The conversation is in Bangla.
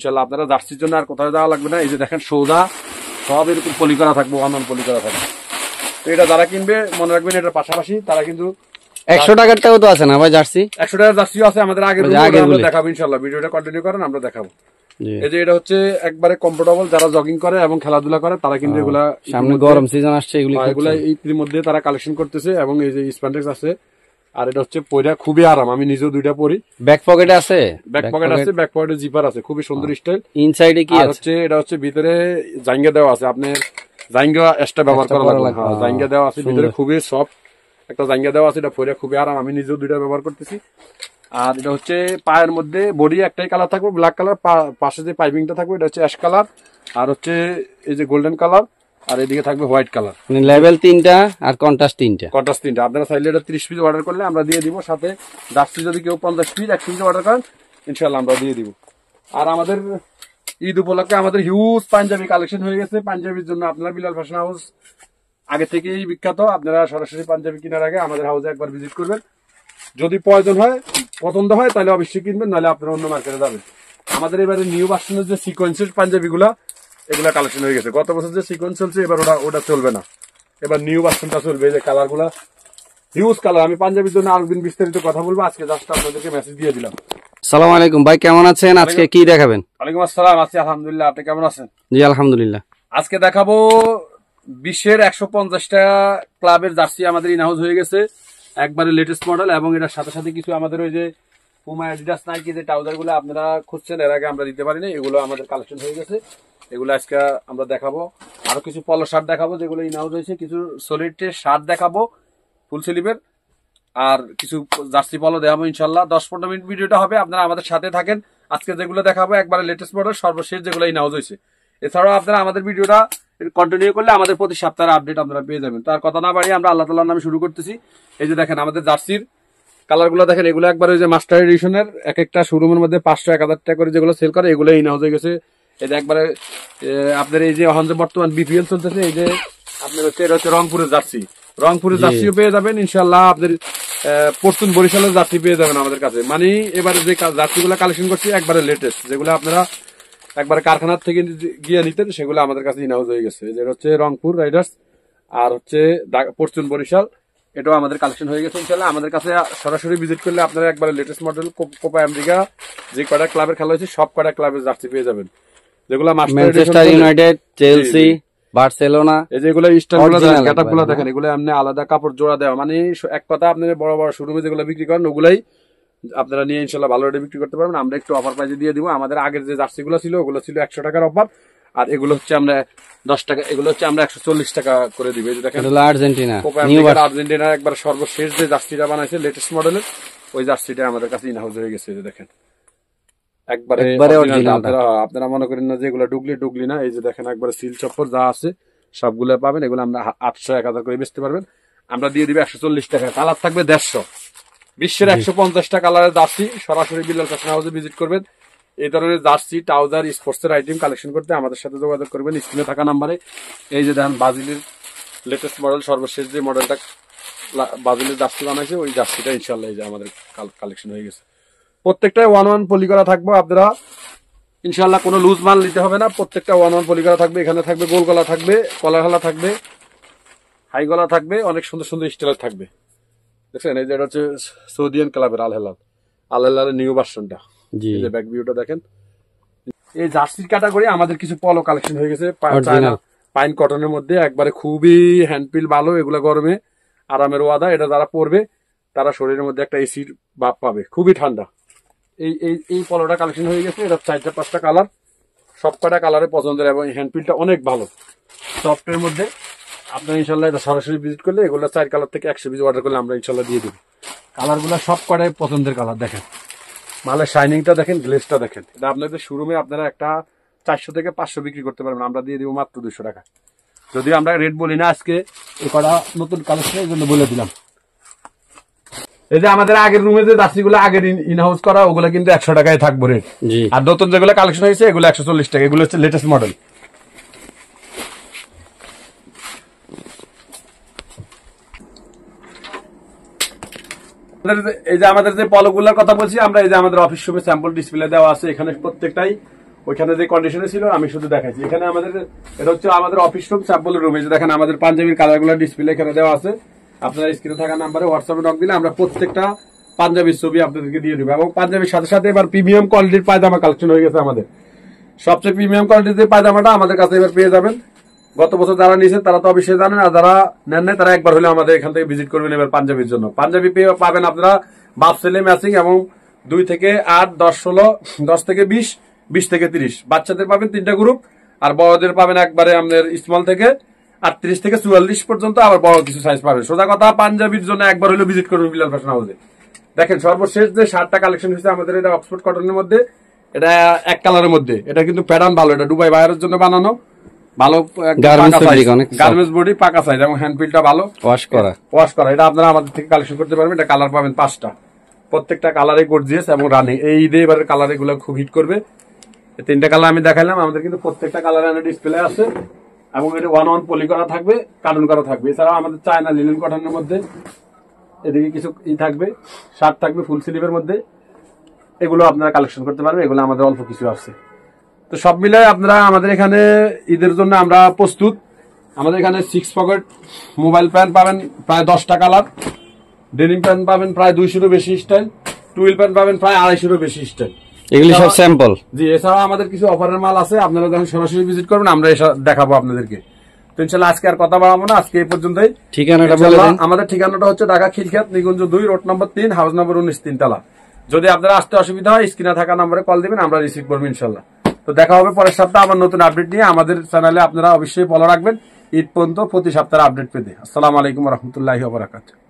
ইনশাল্লাহ আপনারা জার্সির জন্য আর কোথাও যাওয়া লাগবে না। এই যে দেখেন সোজা সব এরকম পলি করা থাকবে, ওয়ান পলি করা থাকবে। তো এটা যারা কিনবে মনে রাখবেন এটার পাশাপাশি তারা কিন্তু 100 টাকারটাও তো আছে না ভাই জার্সি? 100 টাকার জার্সিও আছে আমাদের আগের দেখাবো ইনশাল্লাহ। ভিডিওটা কন্টিনিউ করেন, আমরা দেখাবো। এই যে এটা হচ্ছে একবারে কমফোর্টেবল, যারা জগিং করে এবং খেলাধুলা করে তারা কিন্তু এগুলা, সামনে গরম সিজন আসছে, এগুলা এর মধ্যে তারা কালেকশন করতেছে। এবং এই যে স্প্যান্ডেক্স আছে, আর এটা হচ্ছে পয়রা খুবই আরাম, আমি নিজেও দুইটা পরি। ব্যাক পকেটে আছে, ব্যাক পকেট আছে, ব্যাক পকেটে জিপার আছে, খুবই সুন্দর স্টাইল। ইনসাইডে কি আছে? এটা হচ্ছে ভিতরে জাঙ্গা দেওয়া আছে, আপনি জাঙ্গা এক্সট্রা ব্যবহার করা লাগবে। হ্যাঁ, জাঙ্গা দেওয়া আছে ভিতরে, খুবই সফট একটা জাঙ্গা দেওয়া আছে। এটা পয়রা খুবই আরাম, আমি নিজেও দুইটা ব্যবহার করতেছি। আর এটা হচ্ছে পায়ের মধ্যে বডি একটাই কালার থাকবে, ব্ল্যাক কালার, পাশে যে পাইপিংটা থাকবে এটা হচ্ছে অ্যাশ কালার, আর হচ্ছে এই যে গোল্ডেন কালার, আর এদিকে থাকবে হোয়াইট কালার। মানে লেভেল 3টা আর কন্ট্রাস্ট 3টা। কন্ট্রাস্ট 3টা। আপনারা চাইলে এটা 30 পিস অর্ডার করলে আমরা দিয়ে দিব, সাথে জার্সি যদি কেউ 50 পিস 1 পিস অর্ডার করেন ইনশাআল্লাহ আমরা দিয়ে দিব। আর আমাদের ঈদ উপলক্ষে আমাদের হিউজ পাঞ্জাবি কালেকশন হয়ে গেছে। পাঞ্জাবির জন্য আপনারা বিলাল ফ্যাশন হাউস আগে থেকেই বিখ্যাত। আপনারা সরাসরি পাঞ্জাবি কেনার আগে আমাদের হাউসে একবার ভিজিট করবেন। যদি প্রয়োজন হয়, পছন্দ হয়, তাহলে অবশ্যই কিনবেন, নাহলে আপনারা অন্য মার্কেটে যাবেন। আমাদের এবারে নিউ ভার্সনের যে সিকোয়েন্সের পাঞ্জাবিগুলা, এগুলা কালেকশন হয়ে গেছে। গত বছর যে সিকোয়েন্স চলছে এবার ওটা চলবে না, এবার নিউ ভার্সনটা চলবে। এই যে কালার গুলা হিউজ কালার। আমি পাঞ্জাবির জন্য আরেকদিন বিস্তারিত কথা বলবো, আজকে জাস্ট আপনাদেরকে মেসেজ দিয়ে দিলাম। আসসালামু আলাইকুম ভাই, কেমন আছেন? আজকে কি দেখাবেন? ওয়ালাইকুম আসসালাম, আছি আলহামদুলিল্লাহ। আপনি কেমন আছেন? জি আলহামদুলিল্লাহ। আজকে দেখাবো বিশ্বের 150টা ক্লাবের জার্সি আমাদের ইনহাউস হয়ে গেছে, একবারে লেটেস্ট মডেল। এবং এটার সাথে সাথে কিছু আমাদের ওই যে পুমা, অ্যাডিডাস, নাইকি যে ট্রাউজার গুলো আপনারা খুঁজছেন, এর আগে আমরা দিতে পারিনি, এগুলো আমাদের কালেকশন হয়ে গেছে। এগুলো আজকে আমরা দেখাবো। আরো কিছু পলো শার্ট দেখাবো যেগুলো ইনহাউস হয়েছে, কিছু সলিড শার্ট দেখাবো ফুল স্লিভের, আর কিছু জার্সি পলো দেখাবো ইনশাল্লাহ। 10-15 মিনিট ভিডিওটা হবে, আপনারা আমাদের সাথে থাকেন। আজকে যেগুলো দেখাবো একবারে লেটেস্ট মডেল, সর্বশেষ যেগুলো ইনহাউস হয়েছে। এছাড়াও আপনারা আমাদের ভিডিওটা কন্টিনিউ করলে আমাদের প্রতি সপ্তাহের আপডেট আপনারা পেয়ে যাবেন। তার কথা না বাড়িয়ে আমরা আল্লাহ তাআলার নামে শুরু করতেছি। এই যে দেখেন আমাদের জার্সির কালার গুলো দেখেন, এগুলো একবার ওই যে মাস্টার এডিশনের, এক একটা শোরুমের মধ্যে 500-1000 টাকা করে যেগুলো সেল করে, এগুলো ইনহাউস হয়ে গেছে। এই যে একবারে আপনার এই যে এখন যে বর্তমান বিপিএল চলতেছে, এই যে আপনার হচ্ছে এটা হচ্ছে রংপুরের জার্সি, রংপুরের জার্সিও পেয়ে যাবেন ইনশাল্লাহ। আপনার পরশুন বরিশালের জার্সি পেয়ে যাবেন আমাদের কাছে। মানে এবারে যে জার্সি গুলো কালেকশন করছি একবারে লেটেস্ট, যেগুলো আপনারা একবারে কারখানার থেকে গিয়ে নিতেন, সেগুলো আমাদের কাছে ইনহাউস হয়ে গেছে। যেটা হচ্ছে রংপুর রাইডার্স, আর হচ্ছে পরশুন বরিশাল, এটাও আমাদের কালেকশন হয়ে গেছে ইনশাল্লাহ। আমাদের কাছে সরাসরি ভিজিট করলে আপনারা একবারে লেটেস্ট মডেল কোপা আমেরিকা যে কয়টা ক্লাবের খেলা হয়েছে সব কয়টা ক্লাবের জার্সি পেয়ে যাবেন, যেগুলো ম্যানচেস্টার ইউনাইটেড, চেলসি, বার্সেলোনা, এই যেগুলো স্টাইলগুলো দেখেন, গেটআপগুলো দেখেন, এগুলো এমনি আলাদা কাপড় জোড়া দেওয়া। মানে এক কথা আপনারা বড় বড় শোরুমে যেগুলো বিক্রি করেন ওগুলাই আপনারা নিয়ে ইনশাল্লাহ ভালো রেটে বিক্রি করতে পারবেন। আমরা একটু অফার প্রাইসে দিয়ে দিব। আমাদের আগের যে জার্সি গুলো ছিল ওগুলো ছিল 100 টাকার অফার, আর এগুলো হচ্ছে আমরা 10 টাকা, এগুলো হচ্ছে আমরা 140 টাকা করে দিব। এই যে দেখেন আর্জেন্টিনা একবার সর্বশেষ যে জার্সিটা বানাইছে লেটেস্ট মডেলের, ওই জার্সিটা আমাদের কাছে ইনহাউস হয়ে গেছে। এই যে দেখেন একবারে আপনারা মনে করেন না যে এগুলো ডুগলি না। এই যে দেখেন একবারে সিল চপ্পর যা আছে সবগুলো পাবেন। এগুলো আমরা 800-1000 করে বেচতে পারবেন, আমরা দিয়ে দিব 140 টাকা। কালার থাকবে 150, বিশ্বের 150টা কালারের জার্সি। সরাসরি বিলাল ফ্যাশন হাউসে ভিজিট করবেন। এই ধরনের জার্সি, ট্রাউজার, স্পোর্টসের আইটেম কালেকশন করতে আমাদের সাথে যোগাযোগ করবেন স্ক্রিনে থাকা নাম্বারে। এই যে দেখেন ব্রাজিলের লেটেস্ট মডেল, সর্বশেষ যে মডেলটা ব্রাজিলের জার্সি বানাইছে, ওই জার্সিটা ইনশাল্লাহ এই যে আমাদের কালেকশন হয়ে গেছে। প্রত্যেকটাই 1-1 পলি করা থাকবে, আপনারা ইনশাল্লাহ কোনো লুজ মাল নিতে হবে না। প্রত্যেকটা 1-1 পলি করা থাকবে। এখানে থাকবে গোল গলা থাকবে, কলার গলা থাকবে, হাই গলা থাকবে, অনেক সুন্দর সুন্দর স্টাইল থাকবে। দেখছেন এই যে এটা হচ্ছে সৌদিয়ান ক্লাবের আল হেলালের নিউ ভার্সনটা। এই যে ব্যাক ভিউটা দেখেন। এই জার্সির ক্যাটাগরি আমাদের কিছু পলো কালেকশন হয়ে গেছে, পাইন কটনের মধ্যে, একবারে খুবই হ্যান্ডপিল ভালো। এগুলা গরমে আরামের ওয়াদা। এটা যারা পরবে তারা শরীরের মধ্যে একটা এসির ভাব পাবে, খুবই ঠান্ডা। এই পলোটা কালেকশন হয়ে গেছে। এটা 4-5টা কালার, সব কটা কালারে পছন্দের, এবং হ্যান্ডপিলটা অনেক ভালো সফটের মধ্যে। আপনার ইনশাল্লাহ এটা সরাসরি ভিজিট করলে এগুলো 4 কালার থেকে 100 পিস অর্ডার করলে আমরা ইনশাল্লাহ দিয়ে দেবো। কালারগুলো সব কটাই পছন্দের কালার। দেখেন মালের শাইনিংটা দেখেন, গ্লেসটা দেখেন। এটা আপনাদের শোরুমে আপনারা একটা 400 থেকে 500 বিক্রি করতে পারবেন, আমরা দিয়ে দিব মাত্র 200 টাকা। যদিও আমরা রেট বলি না, আজকে এই কটা নতুন কালেকশন এই জন্য বলে দিলাম। এই যে আমাদের আগের রুমে যে জার্সিগুলো আগের ইনহাউস করা, ওগুলো কিন্তু 100 টাকায় থাকবো রেট। আর নতুন যেগুলো কালেকশন হয়েছে এগুলো 140 টাকা। এগুলো হচ্ছে লেটেস্ট মডেল। এই যে আমাদের যে পলোগুলোর কথা বলছি আমরা, এই যে আমাদের অফিস রুমে স্যাম্পল ডিসপ্লে দেওয়া আছে। এখানে প্রত্যেকটাই ওইখানে যে কন্ডিশনে ছিল আমি শুধু দেখাইছি। এখানে আমাদের এটা হচ্ছে আমাদের অফিস রুম, স্যাম্পল রুম। এই যে দেখেন আমাদের পাঞ্জাবির কালার গুলো ডিসপ্লে এখানে দেওয়া আছে। আপনার স্ক্রিনে থাকা নাম্বারে হোয়াটসঅ্যাপে নক দিলে আমরা প্রত্যেকটা পাঞ্জাবির ছবি আপনাদেরকে দিয়ে দিব। এবং পাঞ্জাবির সাথে সাথে এবার প্রিমিয়াম কোয়ালিটির পায়জামা কালেকশন হয়ে গেছে আমাদের। সবচেয়ে প্রিমিয়াম কোয়ালিটির যে পায়জামাটা আমাদের কাছে এবার পেয়ে যাবেন। গত বছর যারা নিয়েছেন তারা তো অবশ্যই জানেন, আর যারা নেন নাই তারা একবার হলে আমাদের এখান থেকে ভিজিট করবেন এবার পাঞ্জাবির জন্য। পাঞ্জাবি পাবেন আপনারা বাপ ছেলে ম্যাচিং এবং 2 থেকে 8, 10, 16, 10 থেকে 20, 20 থেকে 30। বাচ্চাদের পাবেন 3টা গ্রুপ, আর বড়দের পাবেন একবারে আপনার স্মল থেকে 38 থেকে 44 পর্যন্ত, আবার বড় কিছু সাইজ পাবেন। সোজা কথা পাঞ্জাবির জন্য একবার হলে ভিজিট করবেন বিলাল ফ্যাশন হাউসে। দেখেন সর্বশেষ যে শার্টটা কালেকশন হয়েছে আমাদের, এটা অক্সফোর্ড কটনের মধ্যে, এটা এক কালারের মধ্যে। এটা কিন্তু প্যাটার্ন ভালো, এটা দুবাই বাইরের জন্য বানানো, ভালো গার্মেন্টস বডি, পাকা সাইজ এবং হ্যান্ডপিলটা ভালো, ওয়াশ করা। এটা আপনারা আমাদের থেকে কালেকশন করতে পারবেন। এটা কালার পাবেন 5টা, প্রত্যেকটা কালারে গর্জিয়াস এবং রানিং। এই ঈদে এবারের কালার এগুলো খুব হিট করবে। 3টা কালার আমি দেখাইলাম, আমাদের কিন্তু প্রত্যেকটা কালারে ডিসপ্লে আছে এবং এটা 1-1 পলি করা থাকবে, কার্টুন করা থাকবে। এছাড়াও আমাদের চায়না লিনেন কটনের মধ্যে এদিকে কিছু থাকবে, শার্ট থাকবে ফুল স্লিভের মধ্যে। এগুলো আপনারা কালেকশন করতে পারবেন, এগুলো আমাদের অল্প কিছু আছে। তো সব মিলাই আপনারা আমাদের এখানে ঈদের জন্য আমরা প্রস্তুত। আমাদের এখানে 6 পকেট মোবাইল প্যান্ট পাবেন প্রায় 10টা কালার, ডেনিম প্যান্ট পাবেন প্রায় 200-এরও বেশি স্টাইল, টুইল প্যান্ট পাবেন প্রায় 250-এরও বেশি স্টাইল। এগুলি সব স্যাম্পল। জি, এছাড়াও আমাদের কিছু অফারের মাল আছে, আপনারা যখন সরাসরি ভিজিট করবেন আমরা এসে দেখাবো আপনাদেরকে। তো ইনশাআল্লাহ আজকে আর কথা বাড়াবো না, আজকে এই পর্যন্তই। ঠিকানাটা বলে দেন। আমাদের ঠিকানাটা হচ্ছে ঢাকা খিলখিয়াত নিকুঞ্জ 2, রোড নম্বর 3, হাউস নম্বর 19, 3 তলা। যদি আপনারা আসতে অসুবিধা হয় স্ক্রিনে থাকা নম্বরে কল দিবেন, আমরা রিসিভ করবো ইনশাআল্লাহ। তো দেখা হবে পরের সপ্তাহে আবার নতুন আপডেট নিয়ে। আমাদের চ্যানেলে আপনারা অবশ্যই ফলো রাখবেন ঈদ পর্যন্ত প্রতি সপ্তাহে আপডেট পেতে। আসসালামু আলাইকুম ওয়া রাহমাতুল্লাহি ওয়া বারাকাতুহু।